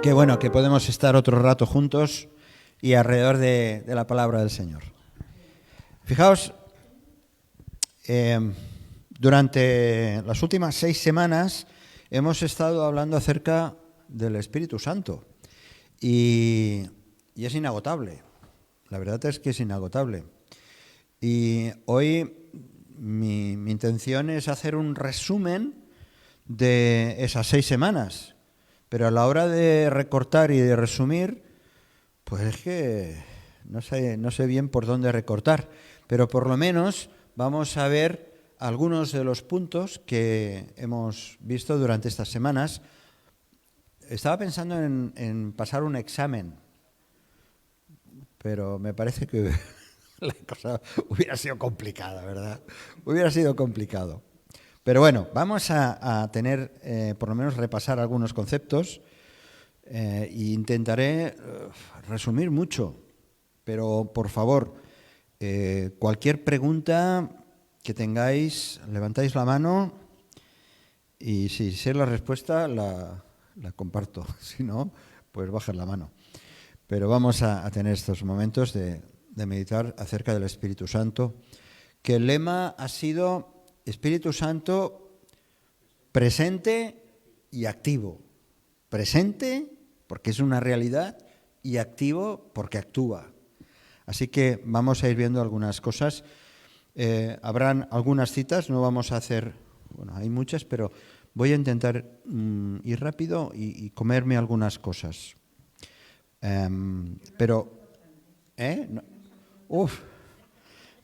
Qué bueno que podemos estar otro rato juntos y alrededor de la palabra del Señor. Fijaos, durante las últimas 6 semanas hemos estado hablando acerca del Espíritu Santo y es inagotable. La verdad es que es inagotable. Y hoy mi intención es hacer un resumen de esas 6 semanas. Pero a la hora de recortar y de resumir, pues es que no sé bien por dónde recortar. Pero por lo menos vamos a ver algunos de los puntos que hemos visto durante estas semanas. Estaba pensando en pasar un examen, pero me parece que la cosa hubiera sido complicada, ¿verdad? Hubiera sido complicado. Pero bueno, vamos a tener, por lo menos repasar algunos conceptos e intentaré resumir mucho, pero por favor, cualquier pregunta que tengáis, levantáis la mano y si sé la respuesta la comparto, si no, pues bajad la mano. Pero vamos a tener estos momentos de meditar acerca del Espíritu Santo, que el lema ha sido Espíritu Santo presente y activo. Presente porque es una realidad y activo porque actúa. Así que vamos a ir viendo algunas cosas. Habrán algunas citas, no vamos a hacer, bueno, hay muchas, pero voy a intentar ir rápido y comerme algunas cosas. Pero, no,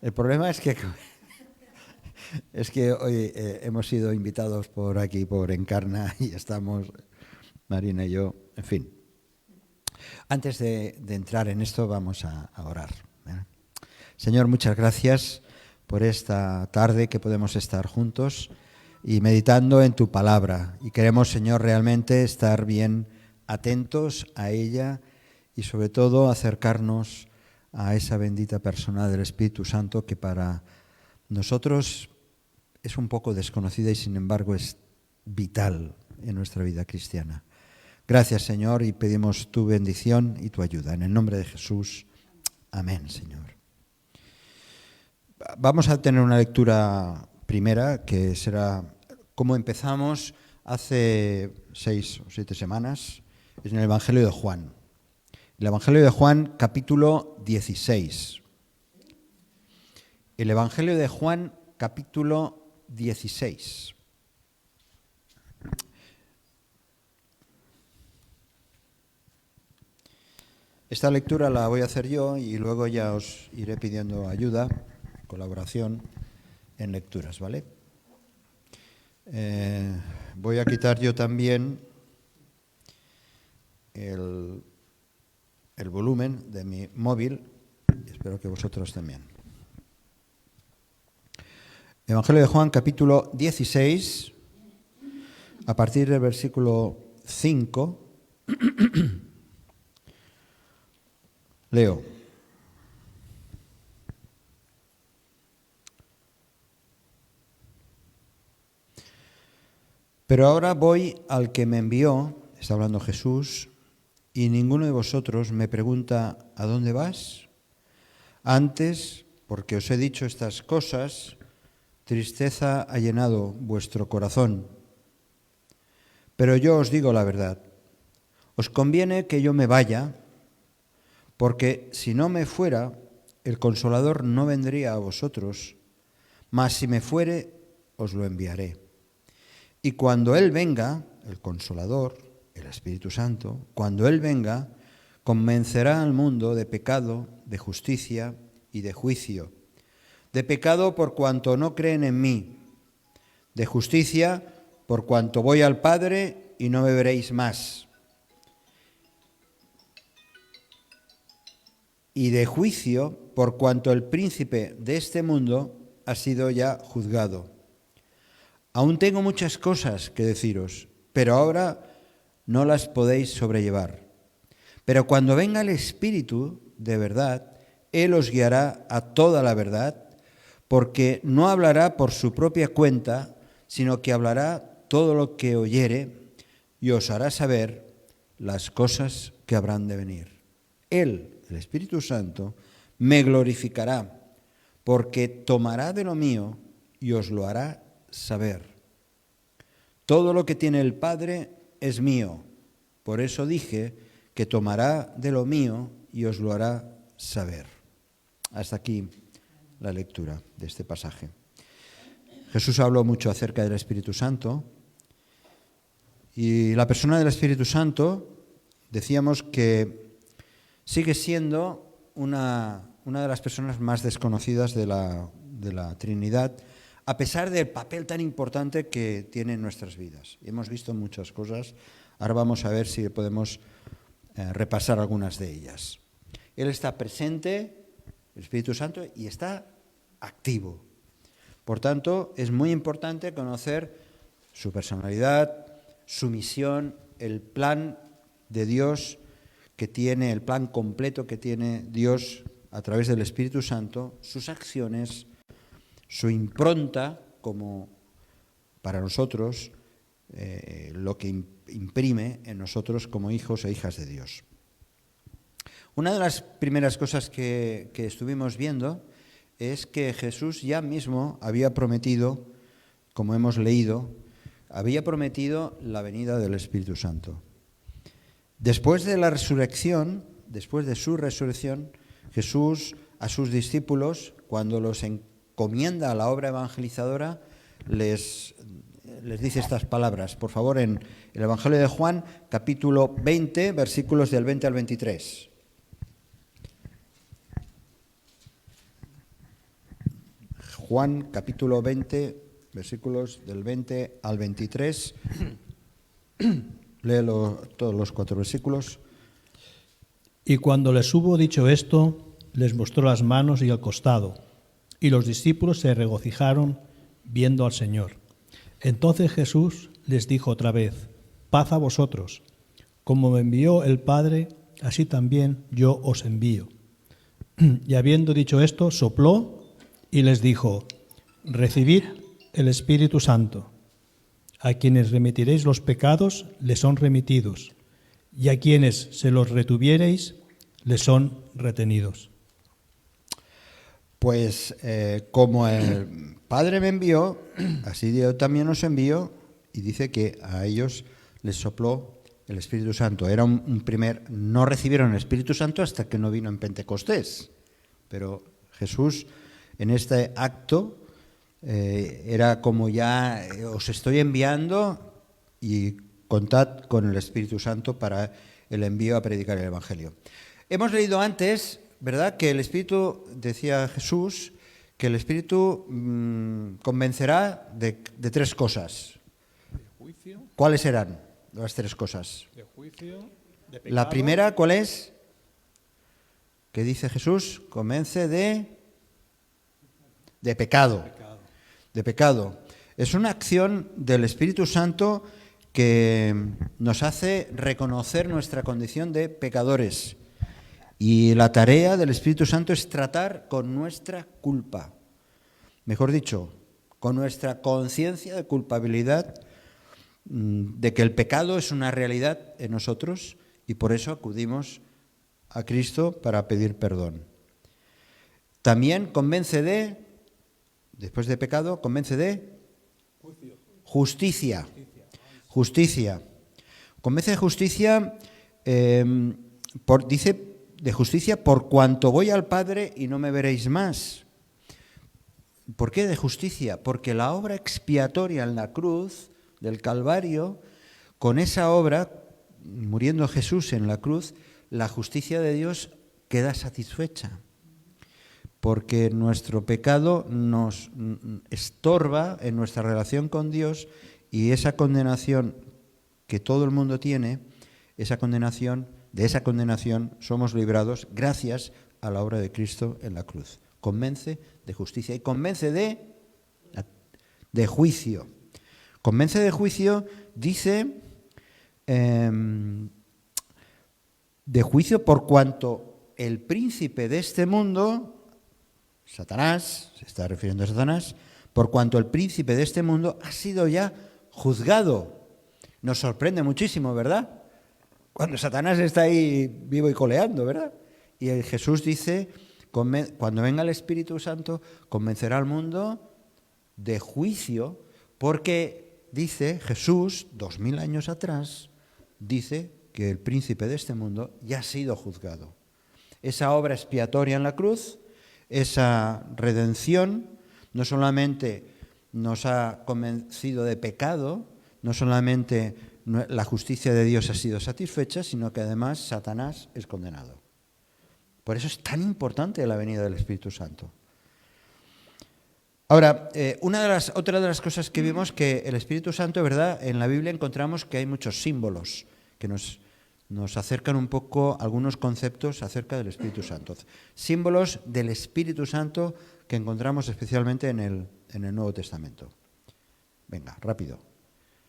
el problema es que hoy hemos sido invitados por aquí, por Encarna, y estamos, Marina y yo, en fin. Antes de entrar en esto, vamos a orar. Señor, muchas gracias por esta tarde que podemos estar juntos y meditando en tu palabra. Y queremos, Señor, realmente estar bien atentos a ella y sobre todo acercarnos a esa bendita persona del Espíritu Santo que para nosotros es un poco desconocida y sin embargo es vital en nuestra vida cristiana. Gracias, Señor, y pedimos tu bendición y tu ayuda. En el nombre de Jesús, amén, Señor. Vamos a tener una lectura primera que será como empezamos hace 6 o 7 semanas, es en el Evangelio de Juan. El Evangelio de Juan, capítulo 16. El Evangelio de Juan, capítulo 16. Esta lectura la voy a hacer yo y luego ya os iré pidiendo ayuda, colaboración en lecturas, ¿vale? Voy a quitar yo también el volumen de mi móvil y espero que vosotros también. Evangelio de Juan, capítulo 16, a partir del versículo 5, leo. Pero ahora voy al que me envió, está hablando Jesús, y ninguno de vosotros me pregunta ¿a dónde vas? Antes, porque os he dicho estas cosas, tristeza ha llenado vuestro corazón. Pero yo os digo la verdad, os conviene que yo me vaya, porque si no me fuera, el Consolador no vendría a vosotros, mas si me fuere, os lo enviaré. Y cuando Él venga, el Consolador, el Espíritu Santo, cuando Él venga, convencerá al mundo de pecado, de justicia y de juicio. De pecado por cuanto no creen en mí, de justicia por cuanto voy al Padre y no me veréis más, y de juicio por cuanto el príncipe de este mundo ha sido ya juzgado. Aún tengo muchas cosas que deciros, pero ahora no las podéis sobrellevar. Pero cuando venga el Espíritu de verdad, Él os guiará a toda la verdad, porque no hablará por su propia cuenta, sino que hablará todo lo que oyere y os hará saber las cosas que habrán de venir. Él, el Espíritu Santo, me glorificará, porque tomará de lo mío y os lo hará saber. Todo lo que tiene el Padre es mío. Por eso dije que tomará de lo mío y os lo hará saber. Hasta aquí la lectura de este pasaje. Jesús habló mucho acerca del Espíritu Santo y la persona del Espíritu Santo decíamos que sigue siendo una de las personas más desconocidas de la Trinidad, a pesar del papel tan importante que tiene en nuestras vidas. Y hemos visto muchas cosas, ahora vamos a ver si podemos repasar algunas de ellas. Él está presente, el Espíritu Santo, y está activo. Por tanto, es muy importante conocer su personalidad, su misión, el plan de Dios que tiene, el plan completo que tiene Dios a través del Espíritu Santo, sus acciones, su impronta como para nosotros, lo que imprime en nosotros como hijos e hijas de Dios. Una de las primeras cosas que estuvimos viendo es que Jesús ya mismo había prometido, como hemos leído, había prometido la venida del Espíritu Santo. Después de la resurrección, después de su resurrección, Jesús a sus discípulos, cuando los encomienda a la obra evangelizadora, les dice estas palabras. Por favor, en el Evangelio de Juan, capítulo 20, versículos del 20 al 23. Juan, capítulo 20, versículos del 20 al 23. Léelo todos los 4 versículos. Y cuando les hubo dicho esto, les mostró las manos y el costado, y los discípulos se regocijaron viendo al Señor. Entonces Jesús les dijo otra vez: paz a vosotros. Como me envió el Padre, así también yo os envío. Y habiendo dicho esto, sopló y les dijo: recibid el Espíritu Santo. A quienes remitiréis los pecados, les son remitidos, y a quienes se los retuviereis, les son retenidos. Pues como el Padre me envió, así yo también os envío, y dice que a ellos les sopló el Espíritu Santo. Era un primer, no recibieron el Espíritu Santo hasta que no vino en Pentecostés, pero Jesús en este acto era como ya os estoy enviando y contad con el Espíritu Santo para el envío a predicar el Evangelio. Hemos leído antes, ¿verdad?, que el Espíritu, decía Jesús, que el Espíritu convencerá de 3 cosas. De juicio. ¿Cuáles eran las 3 cosas? De juicio, de pecado. La primera, ¿cuál es? ¿Qué dice Jesús? Convence de pecado. De pecado. Es una acción del Espíritu Santo que nos hace reconocer nuestra condición de pecadores. Y la tarea del Espíritu Santo es tratar con nuestra culpa. Mejor dicho, con nuestra conciencia de culpabilidad, de que el pecado es una realidad en nosotros y por eso acudimos a Cristo para pedir perdón. También convence después de pecado, convence de justicia. Justicia. Convence de justicia, dice de justicia por cuanto voy al Padre y no me veréis más. ¿Por qué de justicia? Porque la obra expiatoria en la cruz del Calvario, con esa obra, muriendo Jesús en la cruz, la justicia de Dios queda satisfecha. Porque nuestro pecado nos estorba en nuestra relación con Dios y esa condenación que todo el mundo tiene, de esa condenación somos librados gracias a la obra de Cristo en la cruz. Convence de justicia y convence de juicio. Convence de juicio, dice, de juicio por cuanto el príncipe de este mundo, Satanás, se está refiriendo a Satanás, por cuanto el príncipe de este mundo ha sido ya juzgado. Nos sorprende muchísimo, ¿verdad? Cuando Satanás está ahí vivo y coleando, ¿verdad? Y Jesús dice, cuando venga el Espíritu Santo, convencerá al mundo de juicio, porque dice Jesús, 2000 años atrás, dice que el príncipe de este mundo ya ha sido juzgado. Esa obra expiatoria en la cruz, esa redención, no solamente nos ha convencido de pecado, no solamente la justicia de Dios ha sido satisfecha, sino que además Satanás es condenado. Por eso es tan importante la venida del Espíritu Santo. Ahora, otra de las cosas que vimos, que el Espíritu Santo, ¿verdad? En la Biblia encontramos que hay muchos símbolos que nos acercan un poco algunos conceptos acerca del Espíritu Santo. Símbolos del Espíritu Santo que encontramos especialmente en el Nuevo Testamento. Venga, rápido.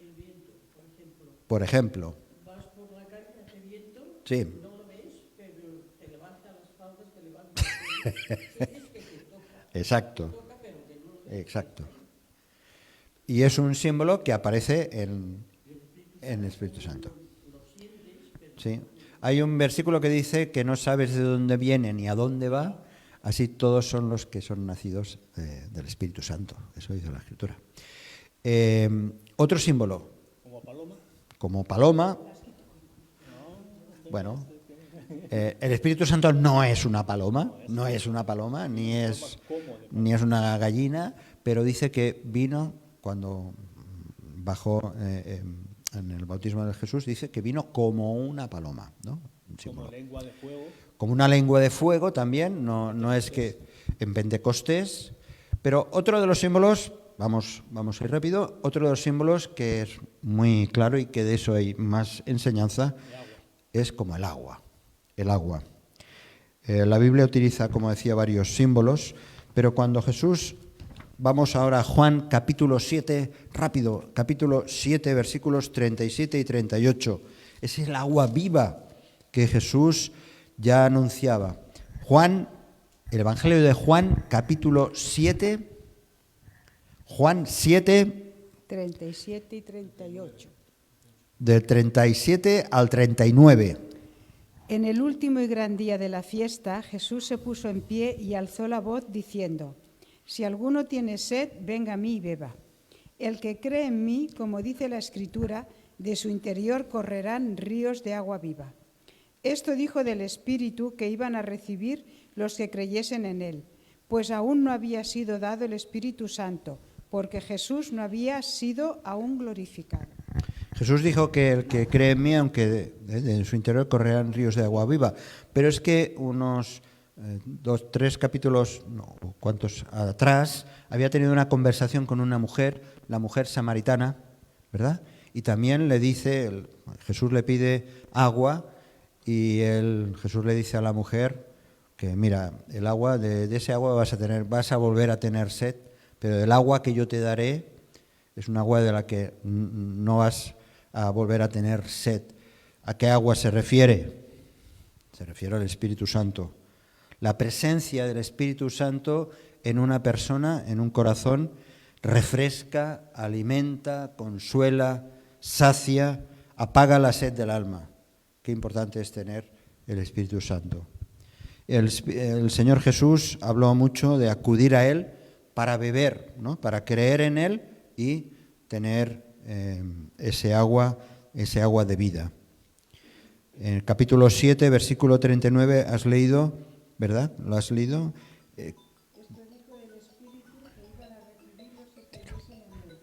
El viento, por ejemplo. Por ejemplo. Vas por la calle, hace viento, Sí. no lo ves, pero te levanta las faldas, te levanta el sientes que te toca. Exacto. Te toca, pero que no lo ves. Exacto. Y es un símbolo que aparece en el Espíritu Santo. Sí. Hay un versículo que dice que no sabes de dónde viene ni a dónde va, así todos son los que son nacidos del Espíritu Santo. Eso dice la Escritura. Otro símbolo. Como paloma. Como paloma. Bueno, el Espíritu Santo no es una paloma, no es una paloma, ni es una gallina, pero dice que vino cuando bajó en el bautismo de Jesús, dice que vino como una paloma, ¿no? Un símbolo. Como lengua de fuego. Como una lengua de fuego también, no es que en Pentecostés, pero otro de los símbolos, vamos a ir rápido, otro de los símbolos que es muy claro y que de eso hay más enseñanza, es como el agua. El agua. La Biblia utiliza, como decía, varios símbolos, pero cuando Jesús, vamos ahora a Juan capítulo 7, rápido, capítulo 7, versículos 37 y 38, es el agua viva que Jesús ya anunciaba. Juan, el Evangelio de Juan, capítulo 7, Juan 7, 37 y 38. del 37 al 39. En el último y gran día de la fiesta, Jesús se puso en pie y alzó la voz diciendo: Si alguno tiene sed, venga a mí y beba. El que cree en mí, como dice la Escritura, de su interior correrán ríos de agua viva. Esto dijo del Espíritu que iban a recibir los que creyesen en él, pues aún no había sido dado el Espíritu Santo, porque Jesús no había sido aún glorificado. Jesús dijo que el que cree en mí, aunque de su interior correrán ríos de agua viva, pero es que unos 2-3 capítulos, no, cuantos atrás, había tenido una conversación con una mujer, la mujer samaritana, ¿verdad? Y también le dice, Jesús le pide agua y Jesús le dice a la mujer que mira, el agua, de ese agua vas a volver a tener sed, pero del agua que yo te daré es un agua de la que no vas a volver a tener sed. ¿A qué agua se refiere? Se refiere al Espíritu Santo. La presencia del Espíritu Santo en una persona, en un corazón, refresca, alimenta, consuela, sacia, apaga la sed del alma. Qué importante es tener el Espíritu Santo. El Señor Jesús habló mucho de acudir a Él para beber, ¿no? Para creer en Él y tener ese agua de vida. En el capítulo 7, versículo 39, has leído, ¿verdad? ¿Lo has leído? Esto dijo el Espíritu que iban a recibir los que creyesen en él,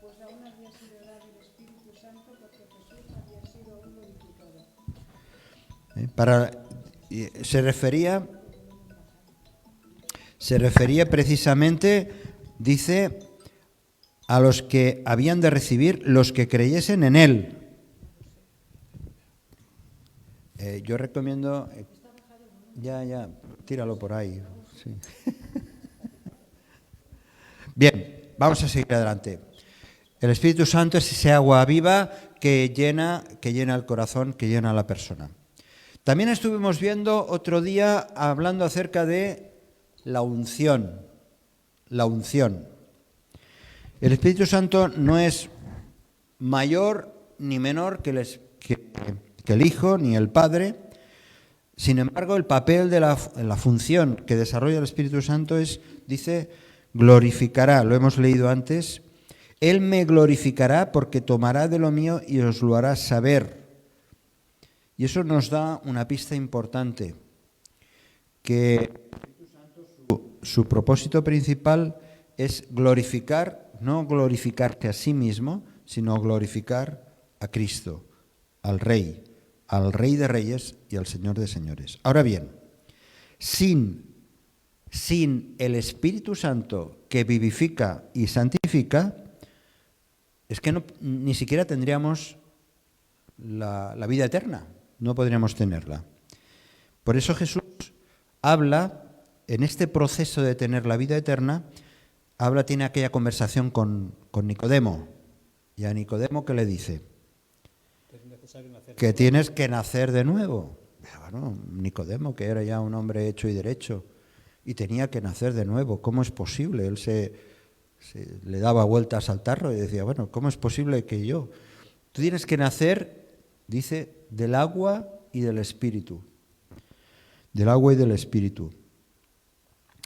pues aún había sido dado el Espíritu Santo porque Jesús había sido aún glorificado. Se refería precisamente, dice, a los que habían de recibir los que creyesen en Él. Yo recomiendo... Ya, tíralo por ahí. Sí. Bien, vamos a seguir adelante. El Espíritu Santo es ese agua viva que llena el corazón, que llena a la persona. También estuvimos viendo otro día hablando acerca de la unción. La unción. El Espíritu Santo no es mayor ni menor que que el Hijo ni el Padre. Sin embargo, el papel de la función que desarrolla el Espíritu Santo es, dice, glorificará, lo hemos leído antes, Él me glorificará porque tomará de lo mío y os lo hará saber. Y eso nos da una pista importante, que su propósito principal es glorificar, no glorificarse a sí mismo, sino glorificar a Cristo, al Rey de Reyes y al Señor de Señores. Ahora bien, sin el Espíritu Santo que vivifica y santifica, es que ni siquiera tendríamos la vida eterna, no podríamos tenerla. Por eso Jesús habla, en este proceso de tener la vida eterna, tiene aquella conversación con Nicodemo. Y a Nicodemo, ¿qué le dice? Que tienes que nacer de nuevo. Bueno, Nicodemo, que era ya un hombre hecho y derecho, y tenía que nacer de nuevo. ¿Cómo es posible? Él le daba vueltas al tarro y decía, bueno, ¿cómo es posible que yo? Tú tienes que nacer, dice, del agua y del Espíritu. Del agua y del Espíritu.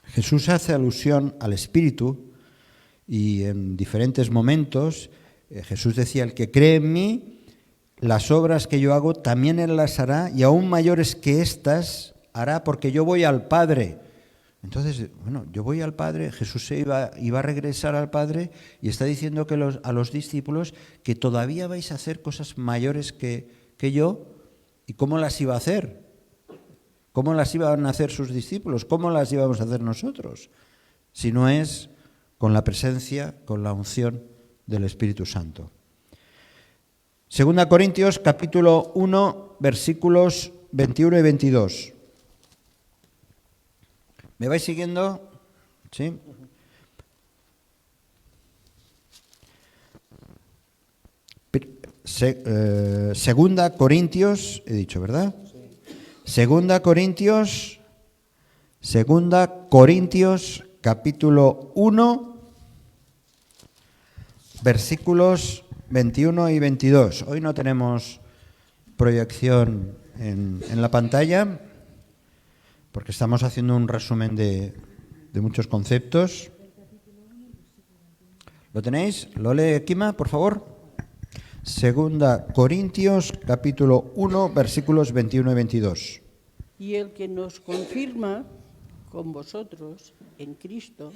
Jesús hace alusión al Espíritu y en diferentes momentos Jesús decía, el que cree en mí, las obras que yo hago también Él las hará y aún mayores que estas hará porque yo voy al Padre. Entonces, bueno, yo voy al Padre, Jesús iba a regresar al Padre y está diciendo que a los discípulos que todavía vais a hacer cosas mayores que yo. ¿Y cómo las iba a hacer? ¿Cómo las iban a hacer sus discípulos? ¿Cómo las íbamos a hacer nosotros? Si no es con la presencia, con la unción del Espíritu Santo. 2 Corintios capítulo 1, versículos 21 y 22. ¿Me vais siguiendo? ¿Sí? Segunda Corintios, he dicho, ¿verdad? Segunda Corintios capítulo 1, versículos 21 y 22. Hoy no tenemos proyección en la pantalla porque estamos haciendo un resumen de muchos conceptos. ¿Lo tenéis? ¿Lo lee Kima, por favor? Segunda Corintios capítulo 1, versículos 21 y 22. Y el que nos confirma con vosotros en Cristo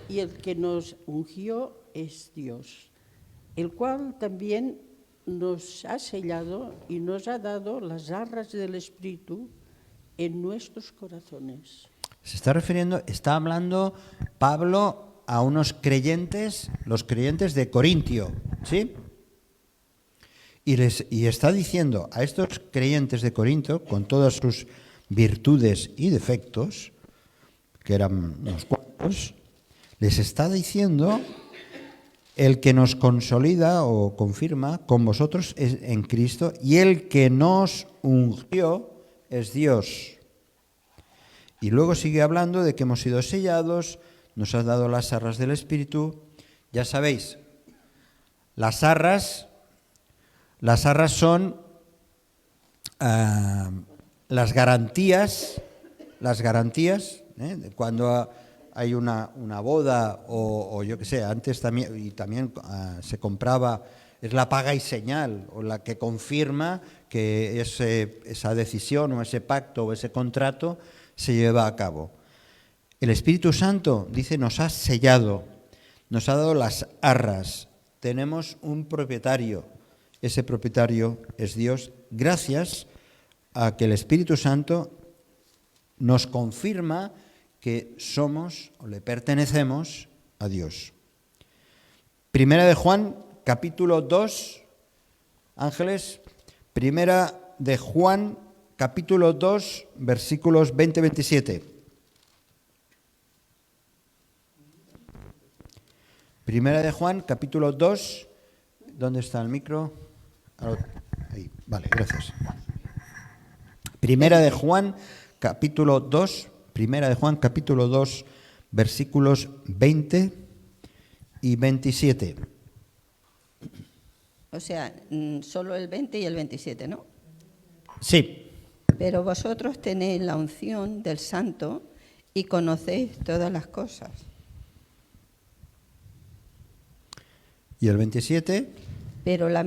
y el que nos ungió es Dios, el cual también nos ha sellado y nos ha dado las arras del Espíritu en nuestros corazones. Se está hablando Pablo a unos creyentes, los creyentes de Corintio, ¿sí? Y está diciendo a estos creyentes de Corinto, con todas sus virtudes y defectos, que eran unos cuantos, les está diciendo, el que nos consolida o confirma con vosotros es en Cristo, y el que nos ungió es Dios. Y luego sigue hablando de que hemos sido sellados, nos ha dado las arras del Espíritu. Ya sabéis, las arras son las garantías, cuando hay una boda o yo qué sé, antes también se compraba, es la paga y señal, o la que confirma que esa decisión o ese pacto o ese contrato se lleva a cabo. El Espíritu Santo, dice, nos ha sellado, nos ha dado las arras, tenemos un propietario. Ese propietario es Dios, gracias a que el Espíritu Santo nos confirma que somos o le pertenecemos a Dios. Primera de Juan, capítulo 2, Ángeles, Primera de Juan, capítulo 2, versículos 20-27. Primera de Juan, capítulo 2, ¿dónde está el micro? Ahí, vale, gracias. Primera de Juan, capítulo 2, versículos 20 y 27. O sea, solo el 20 y el 27, ¿no? Sí. Pero vosotros tenéis la unción del Santo y conocéis todas las cosas. ¿Y el 27? Pero la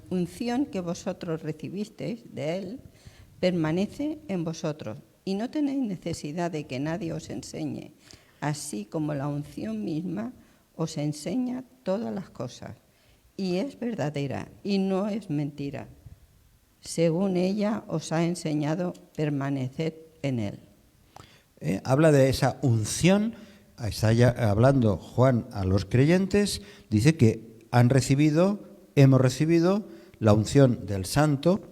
unción que vosotros recibisteis de Él permanece en vosotros y no tenéis necesidad de que nadie os enseñe, así como la unción misma os enseña todas las cosas. Y es verdadera y no es mentira. Según ella os ha enseñado, permaneced en Él. Habla de esa unción. Está ya hablando Juan a los creyentes, dice que hemos recibido la unción del Santo.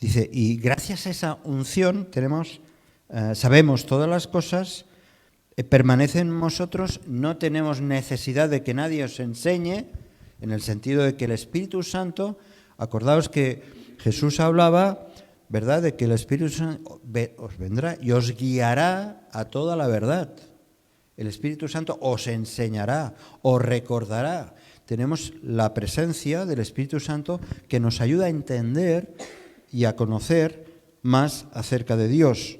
Dice, y gracias a esa unción sabemos todas las cosas, permanece en nosotros, no tenemos necesidad de que nadie os enseñe, en el sentido de que el Espíritu Santo, acordaos que Jesús hablaba, ¿verdad?, de que el Espíritu Santo os vendrá y os guiará a toda la verdad. El Espíritu Santo os enseñará, os recordará. Tenemos la presencia del Espíritu Santo que nos ayuda a entender y a conocer más acerca de Dios.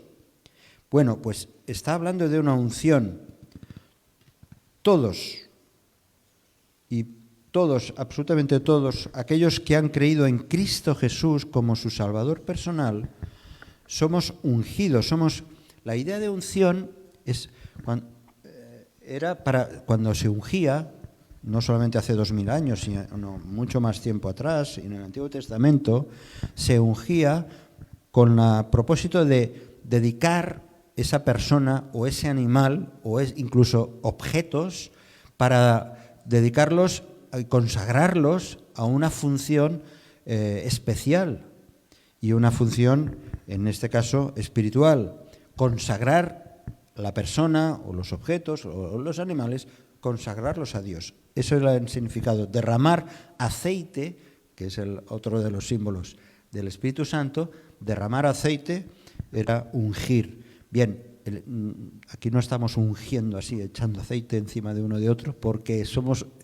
Bueno, pues está hablando de una unción. Todos, absolutamente todos, aquellos que han creído en Cristo Jesús como su Salvador personal, somos ungidos. La idea de unción era para cuando se ungía, no solamente hace 2000 años, sino mucho más tiempo atrás, en el Antiguo Testamento, se ungía con el propósito de dedicar esa persona o ese animal o incluso objetos para dedicarlos y consagrarlos a una función especial y una función, en este caso, espiritual. Consagrar la persona o los objetos o los animales, consagrarlos a Dios. Eso era el significado. Derramar aceite, que es el otro de los símbolos del Espíritu Santo, derramar aceite era ungir. Bien, aquí no estamos ungiendo así, echando aceite encima de uno de otro, porque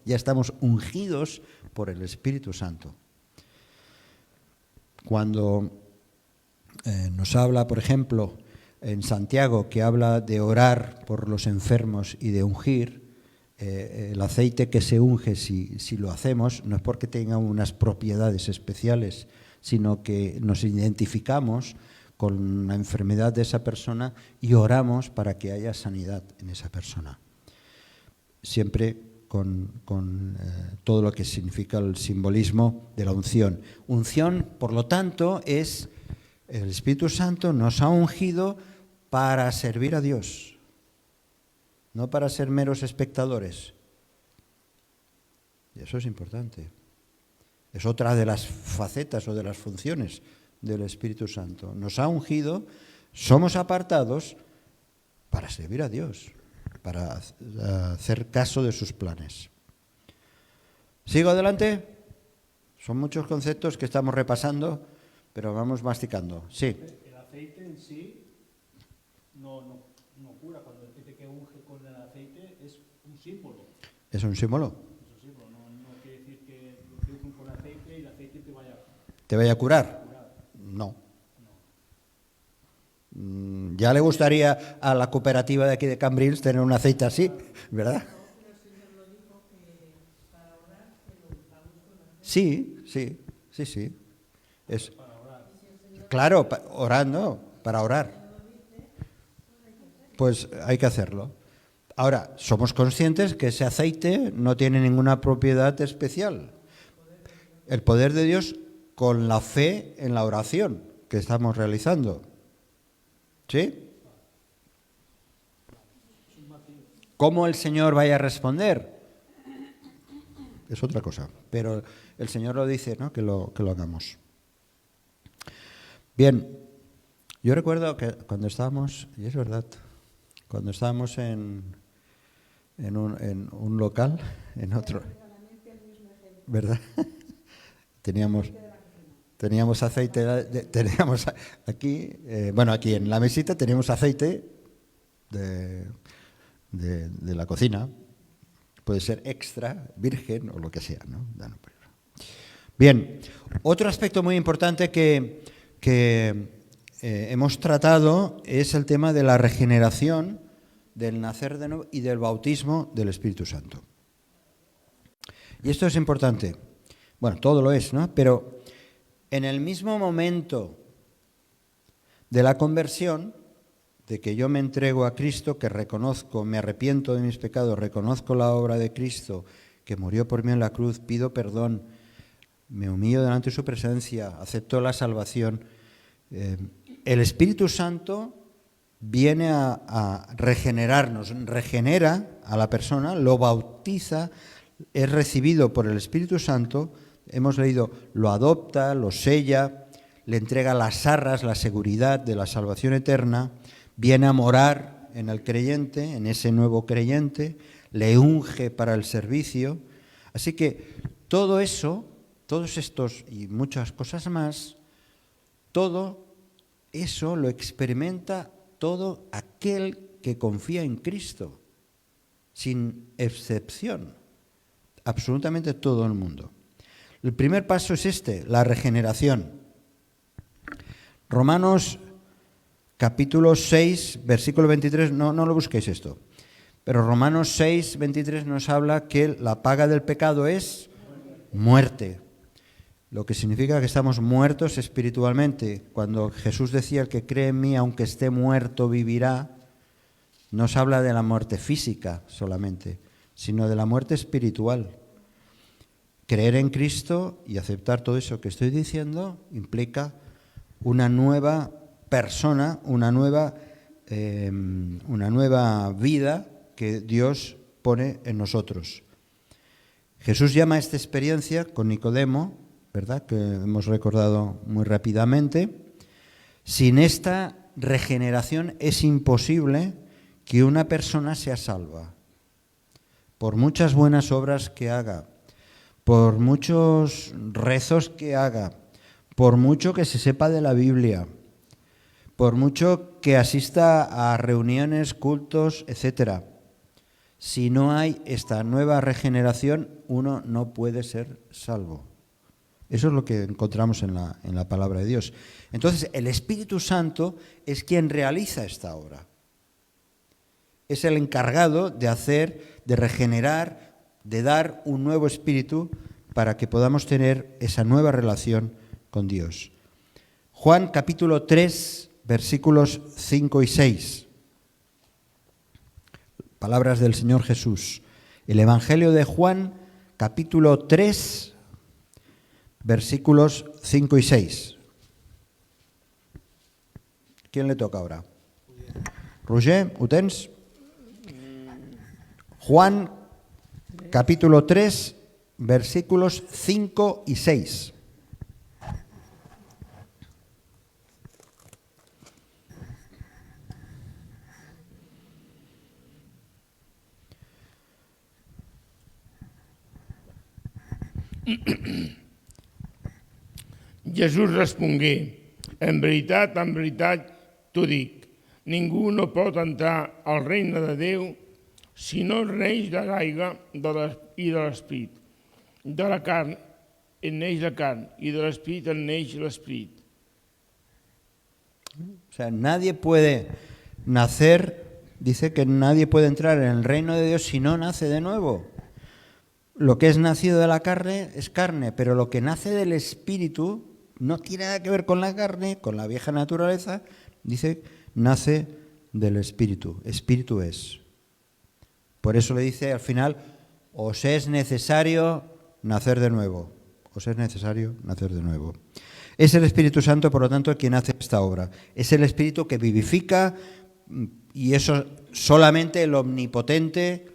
ya estamos ungidos por el Espíritu Santo. Cuando nos habla, por ejemplo, en Santiago, que habla de orar por los enfermos y de ungir, el aceite que se unge, si lo hacemos, no es porque tenga unas propiedades especiales, sino que nos identificamos con la enfermedad de esa persona y oramos para que haya sanidad en esa persona. Siempre con todo lo que significa el simbolismo de la unción. Unción, por lo tanto, es el Espíritu Santo nos ha ungido para servir a Dios, no para ser meros espectadores. Y eso es importante. Es otra de las facetas o de las funciones del Espíritu Santo. Nos ha ungido, somos apartados para servir a Dios, para hacer caso de sus planes. ¿Sigo adelante? Son muchos conceptos que estamos repasando, pero vamos masticando. Sí. El aceite en sí no cura. Cuando dice que unge con el aceite es un símbolo. ¿Es un símbolo? Es un símbolo. No quiere decir que unge con aceite y el aceite ¿Te vaya a curar? No. Ya le gustaría a la cooperativa de aquí de Cambrils tener un aceite así, ¿verdad? Sí. Claro, orando, para orar. Pues hay que hacerlo. Ahora, somos conscientes que ese aceite no tiene ninguna propiedad especial. El poder de Dios con la fe en la oración que estamos realizando. ¿Sí? ¿Cómo el Señor vaya a responder? Es otra cosa, pero el Señor lo dice, ¿no? que lo hagamos. Bien, yo recuerdo que cuando estábamos, y es verdad, cuando estábamos en un local, en otro, ¿verdad? Teníamos aceite, teníamos aquí, aquí en la mesita teníamos aceite de la cocina, puede ser extra, virgen o lo que sea, ¿no? Bien, otro aspecto muy importante que hemos tratado es el tema de la regeneración, del nacer de nuevo y del bautismo del Espíritu Santo. Y esto es importante. Bueno, todo lo es, ¿no? Pero en el mismo momento de la conversión, de que yo me entrego a Cristo, que reconozco, me arrepiento de mis pecados, reconozco la obra de Cristo, que murió por mí en la cruz, pido perdón, me humillo delante de su presencia, acepto la salvación, el Espíritu Santo viene a regenerarnos, regenera a la persona, lo bautiza, es recibido por el Espíritu Santo, hemos leído, lo adopta, lo sella, le entrega las arras, la seguridad de la salvación eterna, viene a morar en el creyente, en ese nuevo creyente, le unge para el servicio. Así que todo eso, todos estos y muchas cosas más, todo eso lo experimenta todo aquel que confía en Cristo, sin excepción, absolutamente todo el mundo. El primer paso es este, la regeneración. Romanos capítulo 6, versículo 23, no lo busquéis esto, pero Romanos 6, 23 nos habla que la paga del pecado es muerte, lo que significa que estamos muertos espiritualmente. Cuando Jesús decía, el que cree en mí, aunque esté muerto, vivirá, no se habla de la muerte física solamente, sino de la muerte espiritual. Creer en Cristo y aceptar todo eso que estoy diciendo implica una nueva persona, una nueva vida que Dios pone en nosotros. Jesús llama a esta experiencia con Nicodemo, ¿verdad?, que hemos recordado muy rápidamente. Sin esta regeneración es imposible que una persona sea salva. Por muchas buenas obras que haga, por muchos rezos que haga, por mucho que se sepa de la Biblia, por mucho que asista a reuniones, cultos, etc. Si no hay esta nueva regeneración, uno no puede ser salvo. Eso es lo que encontramos en la palabra de Dios. Entonces, el Espíritu Santo es quien realiza esta obra. Es el encargado de hacer, de regenerar, de dar un nuevo espíritu para que podamos tener esa nueva relación con Dios. Juan capítulo 3, versículos 5 y 6. Palabras del Señor Jesús. El Evangelio de Juan capítulo 3, versículos 5 y 6. ¿Quién le toca ahora? Roger, ho tens? Juan capítulo 3, versículos 5 y 6. Jesús respongué, en veritat t'ho dic, ningú no pot entrar al regne de Déu si no neix de l'aigua i de l'esprit. De la carn en neix la carn i de l'esprit en neix l'esprit. O sea, nadie puede nacer, dice que nadie puede entrar en el reino de Dios si no nace de nuevo. Lo que es nacido de la carne es carne, pero lo que nace del espíritu no tiene nada que ver con la carne, con la vieja naturaleza. Dice, nace del espíritu. Espíritu es. Por eso le dice al final, os es necesario nacer de nuevo. Os es necesario nacer de nuevo. Es el Espíritu Santo, por lo tanto, quien hace esta obra. Es el Espíritu que vivifica, y eso solamente el Omnipotente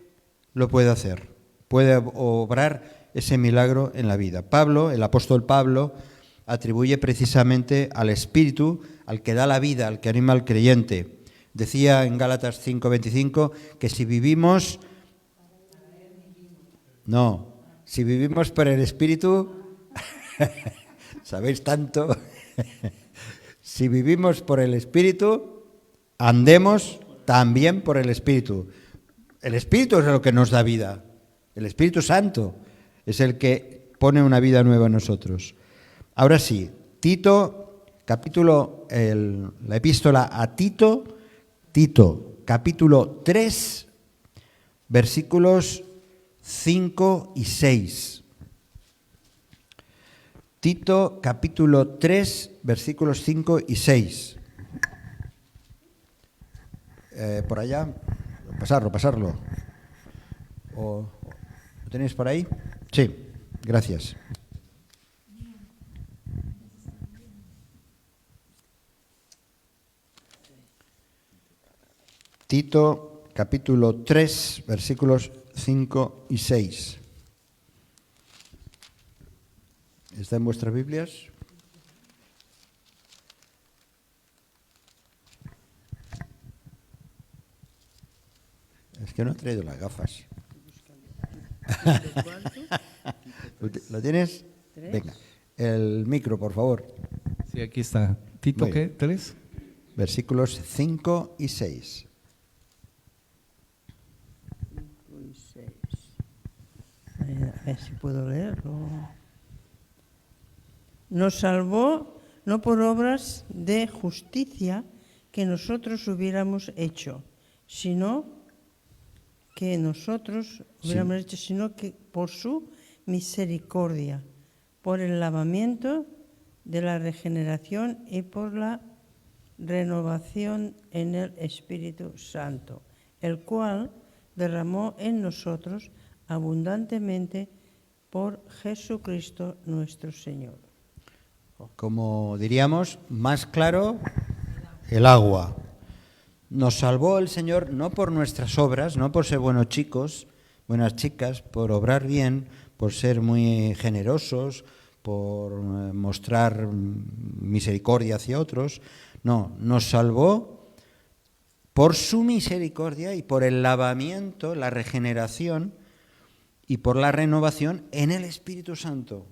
lo puede hacer. Puede obrar ese milagro en la vida. Pablo, el apóstol Pablo, atribuye precisamente al Espíritu, al que da la vida, al que anima al creyente. Decía en Gálatas 5:25 que si vivimos por el Espíritu, sabéis tanto, si vivimos por el Espíritu, andemos también por el Espíritu. El Espíritu es lo que nos da vida. El Espíritu Santo es el que pone una vida nueva en nosotros. Ahora sí, Tito, la epístola a Tito, capítulo 3, versículos 5 y 6. Tito, capítulo 3, versículos 5 y 6. Por allá, pasarlo. ¿Lo tenéis por ahí? Sí, gracias. Tito, capítulo 3, versículos 5 y 6. ¿Está en vuestras Biblias? Es que no he traído las gafas. ¿Lo tienes? Venga, el micro, por favor. Sí, aquí está. Tito, Muy ¿qué? bien. 3. Versículos 5 y 6. A ver si puedo leerlo. Nos salvó no por obras de justicia que nosotros hubiéramos hecho, sino que por su misericordia, por el lavamiento de la regeneración y por la renovación en el Espíritu Santo, el cual derramó en nosotros abundantemente por Jesucristo nuestro Señor. Como diríamos, más claro, el agua. Nos salvó el Señor no por nuestras obras, no por ser buenos chicos, buenas chicas, por obrar bien, por ser muy generosos, por mostrar misericordia hacia otros. No, nos salvó por su misericordia y por el lavamiento, la regeneración y por la renovación en el Espíritu Santo,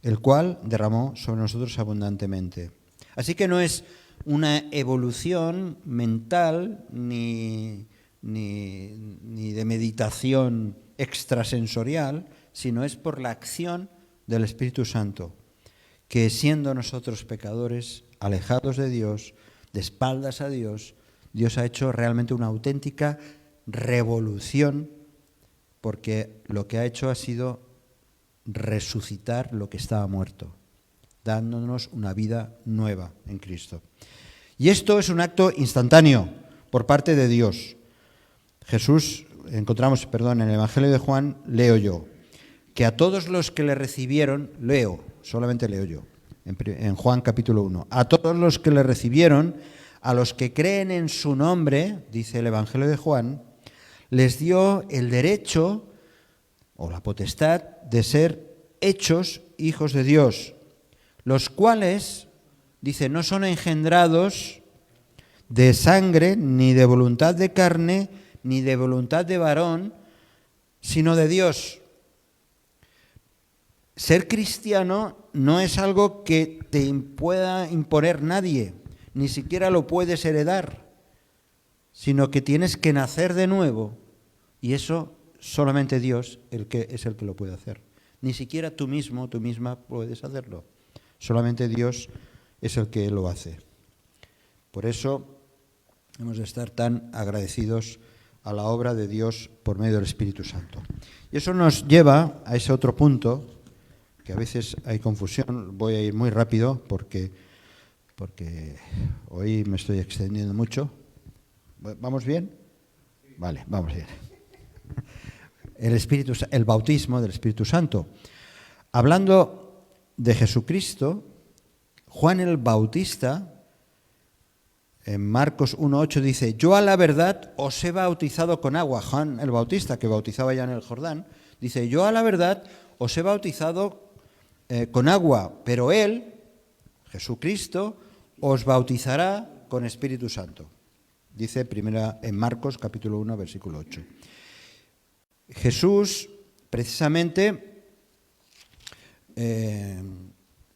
el cual derramó sobre nosotros abundantemente. Así que no es una evolución mental ni de meditación extrasensorial, sino es por la acción del Espíritu Santo, que siendo nosotros pecadores, alejados de Dios, de espaldas a Dios, Dios ha hecho realmente una auténtica revolución, porque lo que ha hecho ha sido resucitar lo que estaba muerto, dándonos una vida nueva en Cristo. Y esto es un acto instantáneo por parte de Dios. Encontramos en el Evangelio de Juan, leo yo, que a todos los que le recibieron, solamente leo yo, en Juan capítulo 1, a todos los que le recibieron, a los que creen en su nombre, dice el Evangelio de Juan, les dio el derecho o la potestad de ser hechos hijos de Dios, los cuales, dice, no son engendrados de sangre, ni de voluntad de carne, ni de voluntad de varón, sino de Dios. Ser cristiano no es algo que te pueda imponer nadie, ni siquiera lo puedes heredar, sino que tienes que nacer de nuevo, y eso solamente Dios es el que lo puede hacer. Ni siquiera tú mismo, tú misma puedes hacerlo. Solamente Dios es el que lo hace. Por eso hemos de estar tan agradecidos a la obra de Dios por medio del Espíritu Santo. Y eso nos lleva a ese otro punto, que a veces hay confusión. Voy a ir muy rápido porque hoy me estoy extendiendo mucho. ¿Vamos bien? Vale, vamos bien. El bautismo del Espíritu Santo. Hablando de Jesucristo, Juan el Bautista, en Marcos 1:8 dice, yo a la verdad os he bautizado con agua. Juan el Bautista, que bautizaba ya en el Jordán, dice, yo a la verdad os he bautizado con agua, pero Él, Jesucristo, os bautizará con Espíritu Santo. Dice en Marcos capítulo 1, versículo 8. Jesús, precisamente,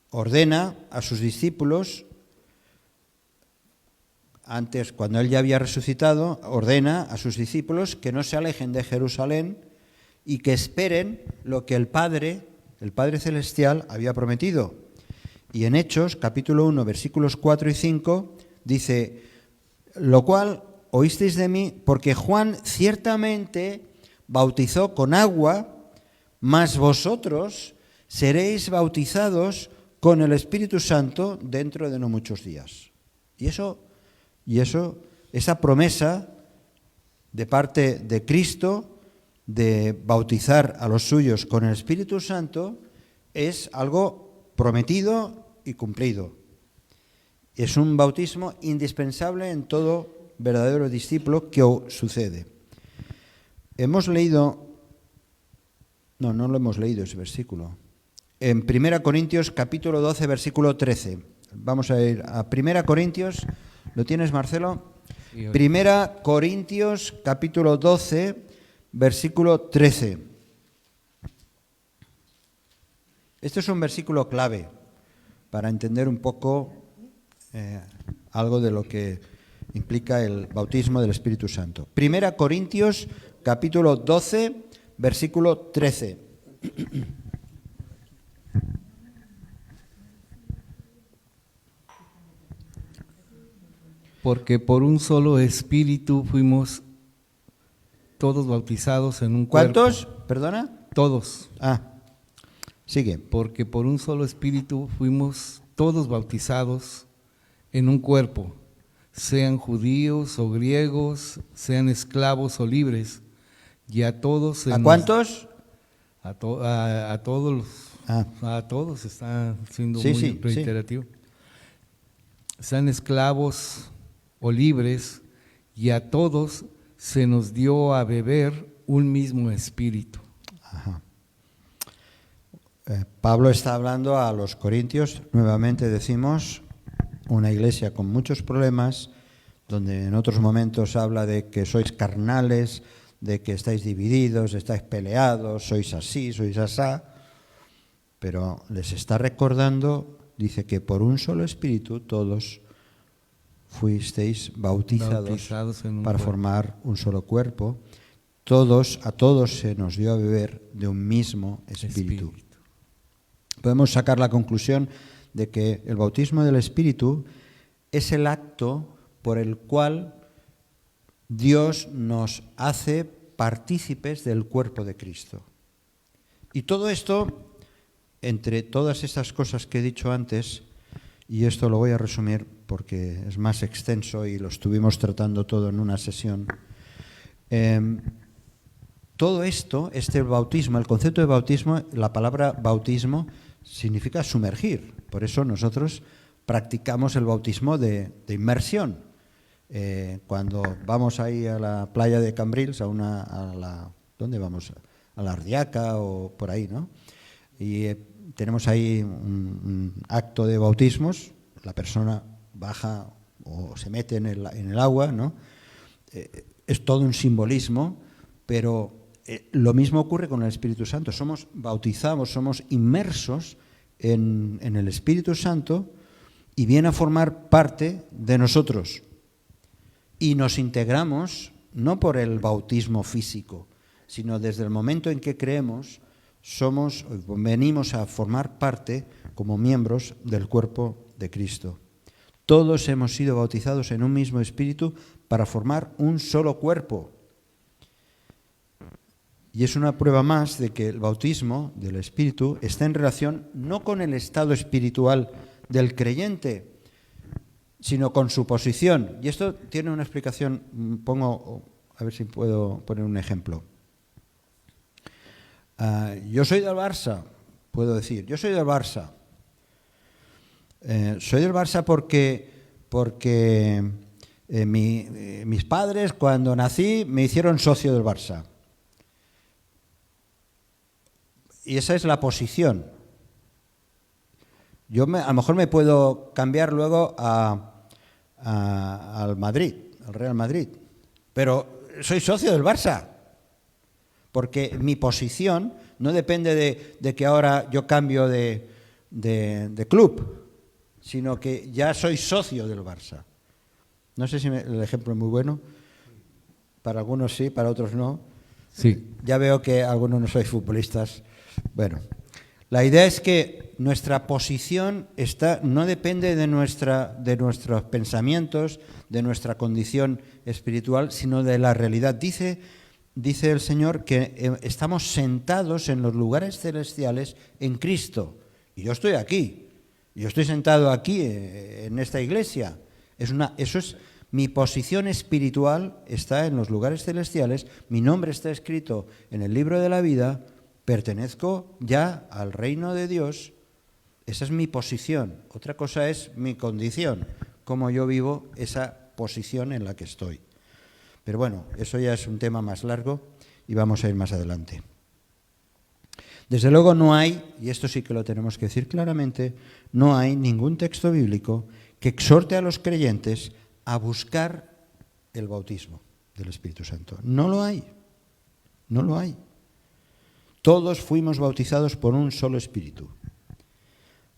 ordena a sus discípulos, antes, cuando Él ya había resucitado, ordena a sus discípulos que no se alejen de Jerusalén, y que esperen lo que el Padre Celestial había prometido. Y en Hechos, capítulo 1, versículos 4 y 5, dice, lo cual oísteis de mí, porque Juan ciertamente bautizó con agua, mas vosotros seréis bautizados con el Espíritu Santo dentro de no muchos días. Y esa promesa de parte de Cristo de bautizar a los suyos con el Espíritu Santo es algo prometido y cumplido. Es un bautismo indispensable en todo verdadero discípulo que sucede. Hemos leído, no lo hemos leído ese versículo, en 1 Corintios capítulo 12, versículo 13. Vamos a ir a 1 Corintios, ¿lo tienes, Marcelo? 1 Corintios capítulo 12, versículo 13. Este es un versículo clave para entender un poco algo de lo que implica el bautismo del Espíritu Santo. 1 Corintios capítulo 12, versículo 13. Porque por un solo espíritu fuimos todos bautizados en un cuerpo. ¿Cuántos? ¿Perdona? Todos. Sigue. Porque por un solo espíritu fuimos todos bautizados en un cuerpo, sean judíos o griegos, sean esclavos o libres, y a todos. ¿A cuántos? A todos. A todos, está siendo muy reiterativo. Sí. Sean esclavos o libres, y a todos se nos dio a beber un mismo espíritu. Ajá. Pablo está hablando a los corintios, nuevamente decimos, una iglesia con muchos problemas, donde en otros momentos habla de que sois carnales, de que estáis divididos, estáis peleados, sois así, sois asá, pero les está recordando, dice que por un solo espíritu todos fuisteis bautizados para formar un solo cuerpo. A todos se nos dio a beber de un mismo espíritu. Podemos sacar la conclusión de que el bautismo del Espíritu es el acto por el cual Dios nos hace partícipes del cuerpo de Cristo. Y todo esto, entre todas estas cosas que he dicho antes, y esto lo voy a resumir porque es más extenso y lo estuvimos tratando todo en una sesión, todo esto, este bautismo, el concepto de bautismo, la palabra bautismo significa sumergir. Por eso nosotros practicamos el bautismo de inmersión. Cuando vamos ahí a la playa de Cambrils, ¿dónde vamos? A la Ardiaca o por ahí, ¿no? Y tenemos ahí un acto de bautismos, la persona baja o se mete en el agua, ¿no? Es todo un simbolismo, pero lo mismo ocurre con el Espíritu Santo. Somos bautizados, somos inmersos en el Espíritu Santo y viene a formar parte de nosotros. Y nos integramos no por el bautismo físico, sino desde el momento en que creemos, venimos a formar parte como miembros del cuerpo de Cristo. Todos hemos sido bautizados en un mismo espíritu para formar un solo cuerpo. Y es una prueba más de que el bautismo del Espíritu está en relación no con el estado espiritual del creyente, sino con su posición. Y esto tiene una explicación, a ver si puedo poner un ejemplo. Yo soy del Barça, puedo decir, yo soy del Barça. Soy del Barça porque mis padres cuando nací me hicieron socio del Barça. Y esa es la posición. Yo a lo mejor me puedo cambiar luego al Madrid, al Real Madrid, pero soy socio del Barça, porque mi posición no depende de que ahora yo cambio de club, sino que ya soy socio del Barça. No sé si el ejemplo es muy bueno, para algunos sí, para otros no. Sí. Ya veo que algunos no sois futbolistas. Bueno, la idea es que nuestra posición no depende de nuestros pensamientos, de nuestra condición espiritual, sino de la realidad. Dice el Señor que estamos sentados en los lugares celestiales en Cristo. Y yo estoy aquí. Yo estoy sentado aquí en esta iglesia. Eso es mi posición espiritual, está en los lugares celestiales. Mi nombre está escrito en el libro de la vida. Pertenezco ya al reino de Dios. Esa es mi posición. Otra cosa es mi condición, cómo yo vivo esa posición en la que estoy. Pero bueno, eso ya es un tema más largo y vamos a ir más adelante. Desde luego no hay, y esto sí que lo tenemos que decir claramente, no hay ningún texto bíblico que exhorte a los creyentes a buscar el bautismo del Espíritu Santo. No lo hay. No lo hay. Todos fuimos bautizados por un solo Espíritu,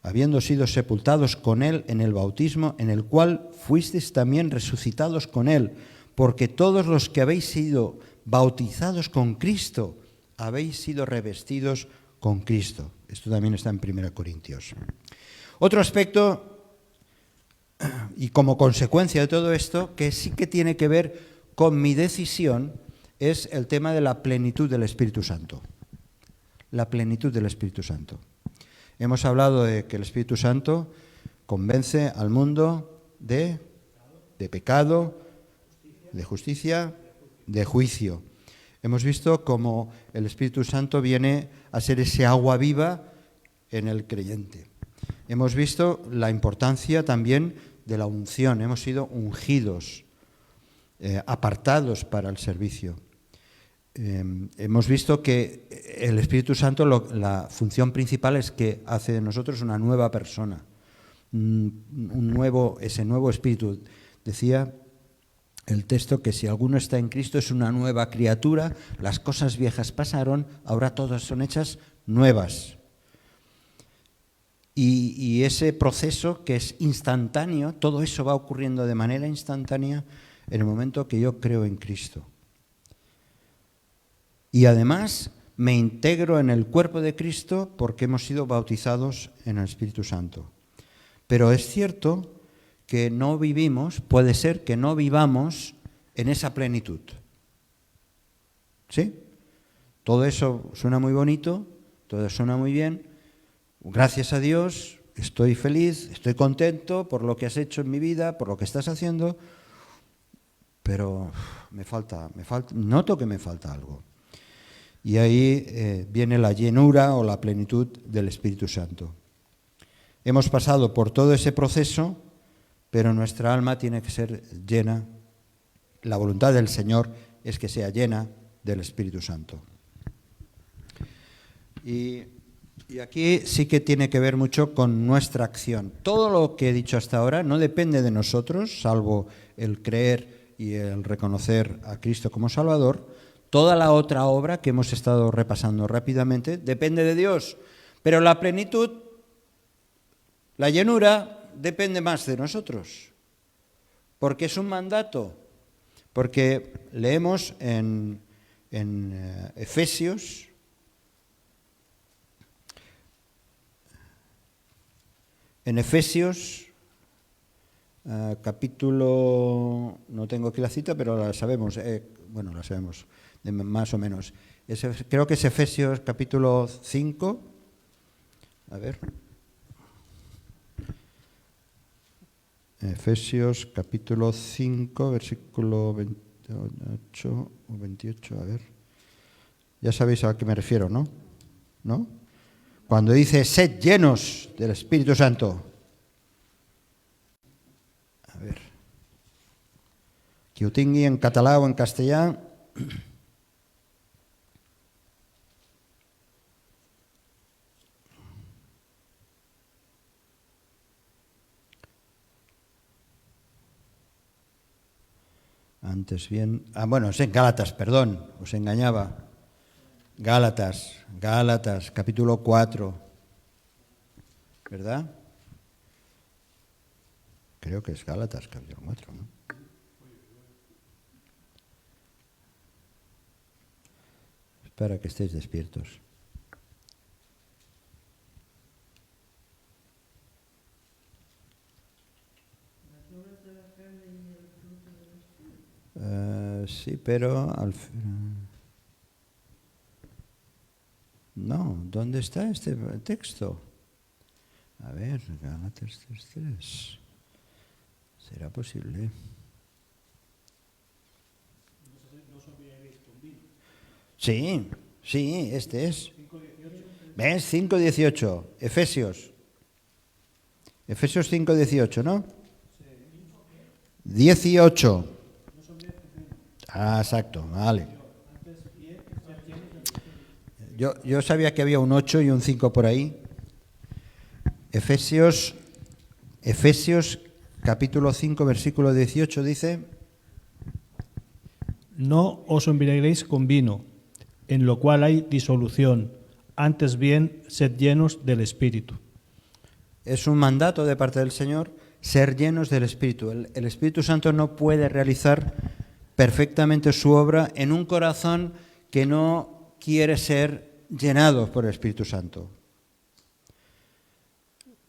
habiendo sido sepultados con Él en el bautismo, en el cual fuisteis también resucitados con Él, porque todos los que habéis sido bautizados con Cristo, habéis sido revestidos con Cristo. Esto también está en 1 Corintios. Otro aspecto, y como consecuencia de todo esto, que sí que tiene que ver con mi decisión, es el tema de la plenitud del Espíritu Santo. La plenitud del Espíritu Santo. Hemos hablado de que el Espíritu Santo convence al mundo de pecado, de justicia, de juicio. Hemos visto cómo el Espíritu Santo viene a ser ese agua viva en el creyente. Hemos visto la importancia también de la unción. Hemos sido ungidos, apartados para el servicio. Hemos visto que el Espíritu Santo, la función principal es que hace de nosotros una nueva persona, ese nuevo espíritu. Decía el texto que si alguno está en Cristo es una nueva criatura, las cosas viejas pasaron, ahora todas son hechas nuevas. Y ese proceso que es instantáneo, todo eso va ocurriendo de manera instantánea en el momento que yo creo en Cristo. Y además me integro en el cuerpo de Cristo porque hemos sido bautizados en el Espíritu Santo. Pero es cierto que no vivimos, puede ser que no vivamos en esa plenitud. ¿Sí? Todo eso suena muy bonito, todo suena muy bien. Gracias a Dios, estoy feliz, estoy contento por lo que has hecho en mi vida, por lo que estás haciendo, pero noto que me falta algo. Y ahí viene la llenura o la plenitud del Espíritu Santo. Hemos pasado por todo ese proceso, pero nuestra alma tiene que ser llena. La voluntad del Señor es que sea llena del Espíritu Santo. Y aquí sí que tiene que ver mucho con nuestra acción. Todo lo que he dicho hasta ahora no depende de nosotros, salvo el creer y el reconocer a Cristo como Salvador. Toda la otra obra que hemos estado repasando rápidamente depende de Dios, pero la plenitud, la llenura, depende más de nosotros, porque es un mandato, porque leemos en Efesios, capítulo, no tengo aquí la cita, pero la sabemos, la sabemos. Más o menos. Creo que es Efesios capítulo 5. A ver. Efesios capítulo 5, versículo 28 o 28, a ver. Ya sabéis a qué me refiero, ¿no? ¿No? Cuando dice, sed llenos del Espíritu Santo. A ver. Que ho tingui en català o en castellà. Antes bien... es en Gálatas, perdón, os engañaba. Gálatas, capítulo 4. ¿Verdad? Creo que es Gálatas, capítulo 4, ¿no? para que estéis despiertos. Sí, pero no, ¿dónde está este texto? A ver, Gálatas 3:3. ¿Será posible? Sí, este es. ¿Ves? 5:18. Efesios 5:18, ¿no? 18. Ah, exacto, vale. Yo sabía que había un 8 y un 5 por ahí. Efesios capítulo 5, versículo 18 dice: No os embriaguéis con vino, en lo cual hay disolución, antes bien sed llenos del Espíritu. Es un mandato de parte del Señor ser llenos del Espíritu. El Espíritu Santo no puede realizar perfectamente su obra en un corazón que no quiere ser llenado por el Espíritu Santo.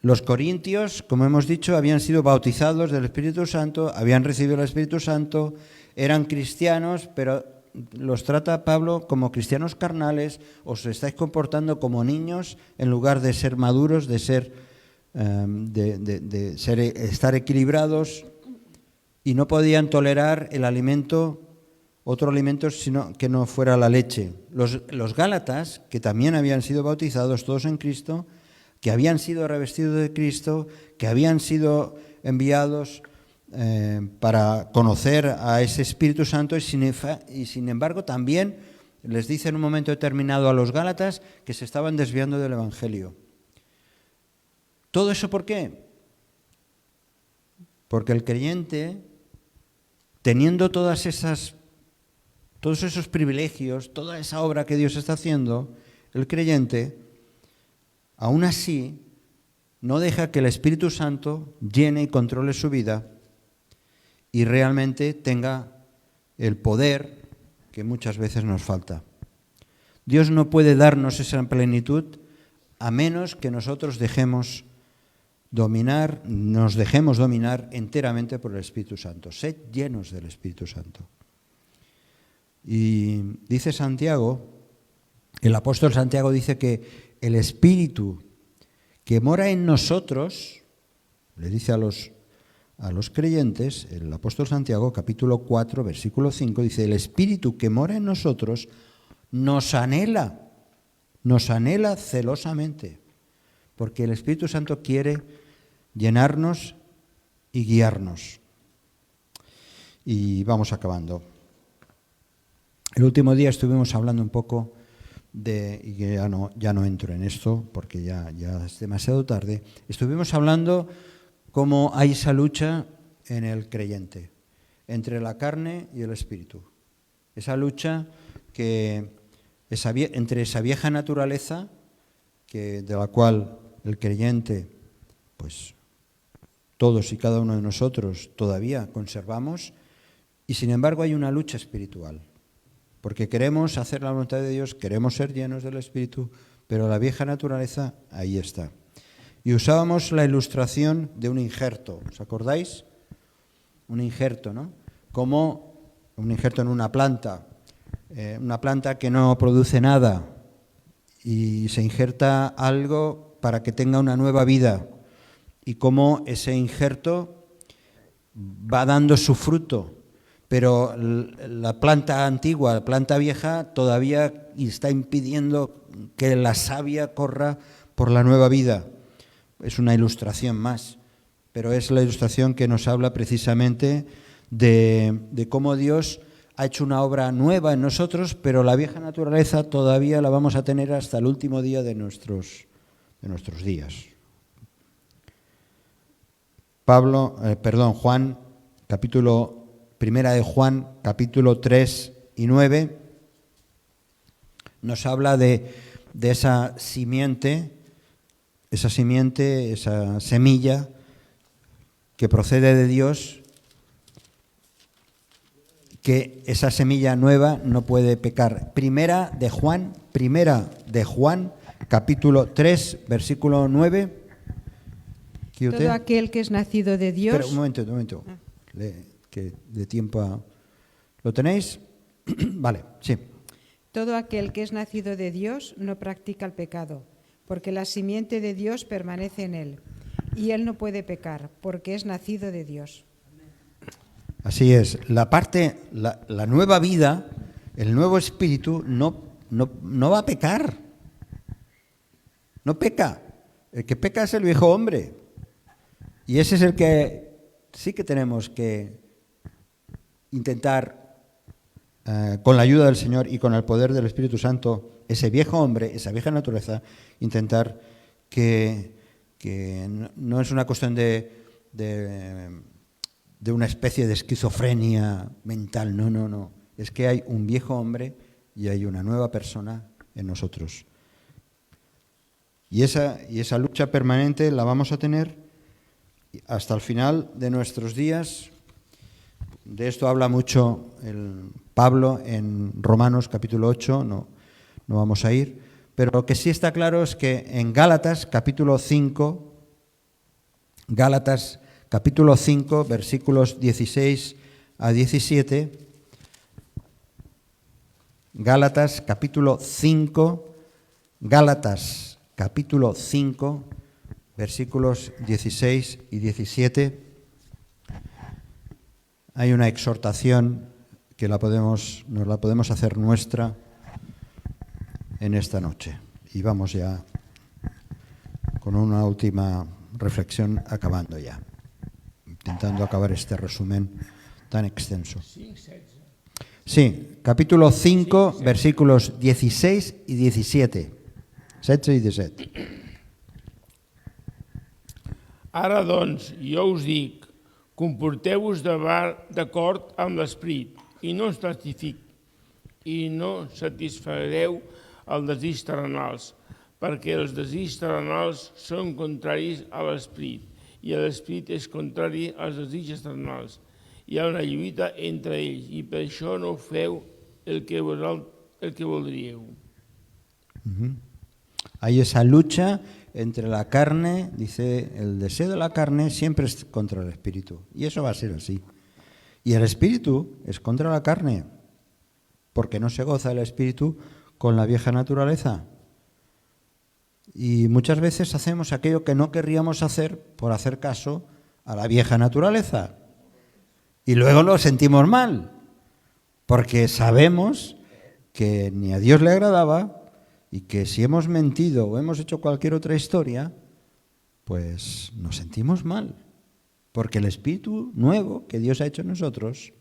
Los corintios, como hemos dicho, habían sido bautizados del Espíritu Santo, habían recibido el Espíritu Santo, eran cristianos, pero los trata Pablo como cristianos carnales. Os estáis comportando como niños en lugar de ser maduros, de estar equilibrados, y no podían tolerar otro alimento sino que no fuera la leche. Los gálatas, que también habían sido bautizados todos en Cristo, que habían sido revestidos de Cristo, que habían sido enviados para conocer a ese Espíritu Santo, y sin embargo también les dice en un momento determinado a los gálatas que se estaban desviando del Evangelio. ¿Todo eso por qué? Porque el creyente, teniendo todos esos privilegios, toda esa obra que Dios está haciendo, el creyente, aún así, no deja que el Espíritu Santo llene y controle su vida y realmente tenga el poder que muchas veces nos falta. Dios no puede darnos esa plenitud a menos que nosotros nos dejemos dominar enteramente por el Espíritu Santo. Sed llenos del Espíritu Santo. Y dice Santiago, el apóstol Santiago dice que el Espíritu que mora en nosotros, le dice a los creyentes, el apóstol Santiago, capítulo 4, versículo 5, dice: el Espíritu que mora en nosotros nos anhela celosamente, porque el Espíritu Santo quiere llenarnos y guiarnos. Y vamos acabando. El último día estuvimos hablando un poco y ya no entro en esto porque ya es demasiado tarde. Estuvimos hablando cómo hay esa lucha en el creyente entre la carne y el espíritu. Esa lucha entre esa vieja naturaleza de la cual el creyente, pues todos y cada uno de nosotros todavía conservamos, y sin embargo hay una lucha espiritual. Porque queremos hacer la voluntad de Dios, queremos ser llenos del Espíritu, pero la vieja naturaleza ahí está. Y usábamos la ilustración de un injerto, ¿os acordáis? Un injerto, ¿no? Como un injerto en una planta que no produce nada, y se injerta algo para que tenga una nueva vida, y cómo ese injerto va dando su fruto. Pero la planta antigua, la planta vieja, todavía está impidiendo que la savia corra por la nueva vida. Es una ilustración más, pero es la ilustración que nos habla precisamente de cómo Dios ha hecho una obra nueva en nosotros, pero la vieja naturaleza todavía la vamos a tener hasta el último día de nuestros días. Juan, Primera de Juan, capítulo 3 y 9, nos habla de esa simiente, esa semilla que procede de Dios, que esa semilla nueva no puede pecar. Primera de Juan, capítulo 3, versículo 9. Todo aquel que es nacido de Dios... Espera, un momento. Que de tiempo... ¿Lo tenéis? Vale, sí. Todo aquel que es nacido de Dios no practica el pecado, porque la simiente de Dios permanece en él, y él no puede pecar, porque es nacido de Dios. Así es. La nueva vida, el nuevo espíritu, no va a pecar. No peca. El que peca es el viejo hombre. Y ese es el que sí que tenemos que intentar, con la ayuda del Señor y con el poder del Espíritu Santo, ese viejo hombre, esa vieja naturaleza, intentar que no es una cuestión de una especie de esquizofrenia mental, no. Es que hay un viejo hombre y hay una nueva persona en nosotros. Y esa lucha permanente la vamos a tener hasta el final de nuestros días. De esto habla mucho Pablo en Romanos capítulo 8, no vamos a ir, pero lo que sí está claro es que en Gálatas capítulo 5, versículos 16 a 17, Gálatas capítulo 5, versículos 16 y 17, hay una exhortación que nos la podemos hacer nuestra en esta noche. Y vamos ya con una última reflexión, acabando ya, intentando acabar este resumen tan extenso. Sí, capítulo 5, versículos 16 y 17. 16 i 17. Ara, doncs, jo us dic, comporteu-vos d'acord amb l'esperit i no satisfareu els desigs terrenals, perquè els desigs terrenals són contraris a l'esperit i l'esperit és contrari als desigs terrenals. Hi ha una lluita entre ells i per això no feu el que voldríeu. Hay esa lucha entre la carne, dice, el deseo de la carne siempre es contra el espíritu. Y eso va a ser así. Y el espíritu es contra la carne, porque no se goza el espíritu con la vieja naturaleza. Y muchas veces hacemos aquello que no querríamos hacer por hacer caso a la vieja naturaleza. Y luego lo sentimos mal, porque sabemos que ni a Dios le agradaba y que si hemos mentido o hemos hecho cualquier otra historia, pues nos sentimos mal, porque el espíritu nuevo que Dios ha hecho en nosotros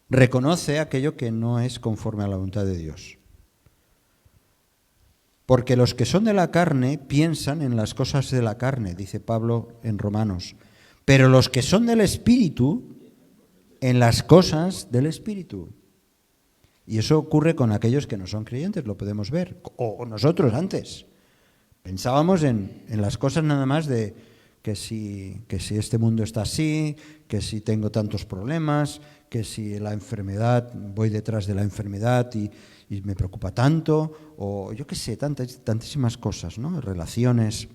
reconoce aquello que no es conforme a la voluntad de Dios. Porque los que son de la carne piensan en las cosas de la carne, dice Pablo en Romanos, pero los que son del espíritu, en las cosas del espíritu. Y eso ocurre con aquellos que no son creyentes, lo podemos ver, o nosotros antes. Pensábamos en las cosas nada más de que si este mundo está así, que si tengo tantos problemas, que si la enfermedad, voy detrás de la enfermedad y me preocupa tanto, o yo qué sé, tantísimas cosas, ¿no? Relaciones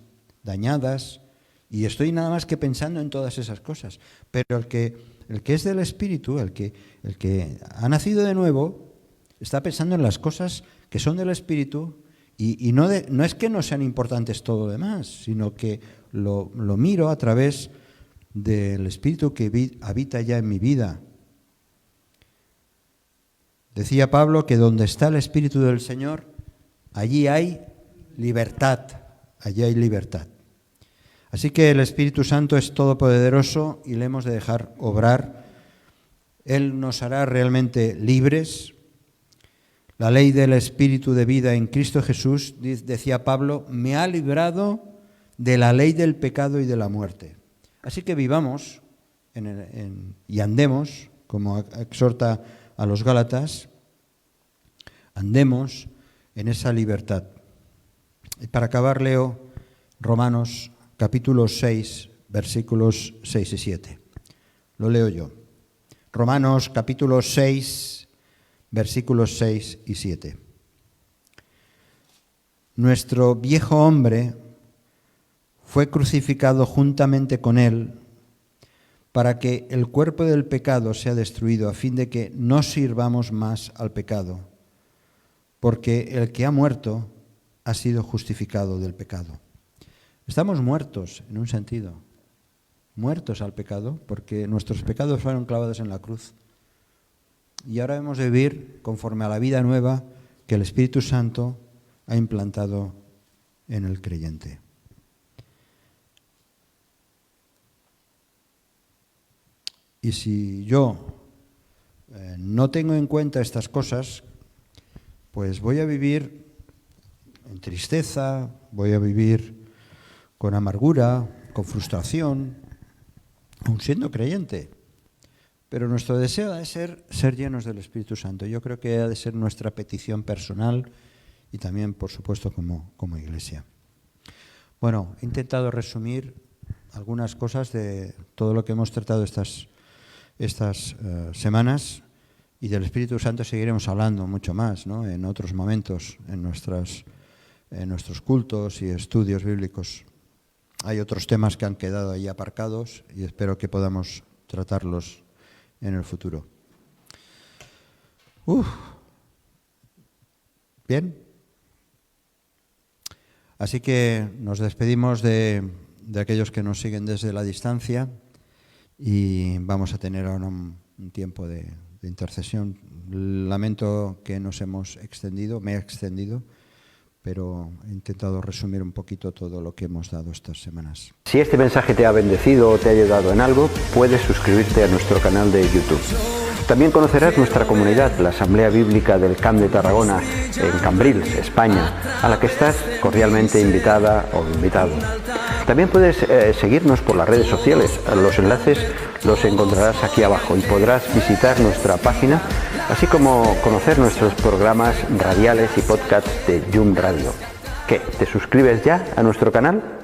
dañadas, y estoy nada más que pensando en todas esas cosas. Pero el que es del Espíritu, el que ha nacido de nuevo, está pensando en las cosas que son del Espíritu y no es que no sean importantes todo lo demás, sino que lo miro a través del Espíritu que habita ya en mi vida. Decía Pablo que donde está el Espíritu del Señor, allí hay libertad, allí hay libertad. Así que el Espíritu Santo es todopoderoso y le hemos de dejar obrar. Él nos hará realmente libres. La ley del Espíritu de vida en Cristo Jesús, decía Pablo, me ha librado de la ley del pecado y de la muerte. Así que vivamos y andemos, como exhorta a los Gálatas, andemos en esa libertad. Y para acabar leo Romanos capítulo 6, versículos 6 y 7. Lo leo yo. Romanos capítulo 6, versículos 6 y 7. Nuestro viejo hombre fue crucificado juntamente con él para que el cuerpo del pecado sea destruido, a fin de que no sirvamos más al pecado, porque el que ha muerto ha sido justificado del pecado. Estamos muertos, en un sentido, muertos al pecado, porque nuestros pecados fueron clavados en la cruz. Y ahora debemos de vivir conforme a la vida nueva que el Espíritu Santo ha implantado en el creyente. Y si yo no tengo en cuenta estas cosas, pues voy a vivir en tristeza, voy a vivir con amargura, con frustración, aun siendo creyente. Pero nuestro deseo ha de ser llenos del Espíritu Santo. Yo creo que ha de ser nuestra petición personal y también, por supuesto, como iglesia. Bueno, he intentado resumir algunas cosas de todo lo que hemos tratado estas semanas, y del Espíritu Santo seguiremos hablando mucho más, ¿no?, en otros momentos, en nuestros cultos y estudios bíblicos. Hay otros temas que han quedado ahí aparcados y espero que podamos tratarlos en el futuro. Bien. Así que nos despedimos de aquellos que nos siguen desde la distancia y vamos a tener ahora un tiempo de intercesión. Lamento que nos hemos extendido, me he extendido, pero he intentado resumir un poquito todo lo que hemos dado estas semanas. Si este mensaje te ha bendecido o te ha ayudado en algo, puedes suscribirte a nuestro canal de YouTube. También conocerás nuestra comunidad, la Asamblea Bíblica del Camp de Tarragona, en Cambrils, España, a la que estás cordialmente invitada o invitado. También puedes seguirnos por las redes sociales. Los enlaces los encontrarás aquí abajo y podrás visitar nuestra página, así como conocer nuestros programas radiales y podcasts de Yum Radio. ¿Qué? ¿Te suscribes ya a nuestro canal?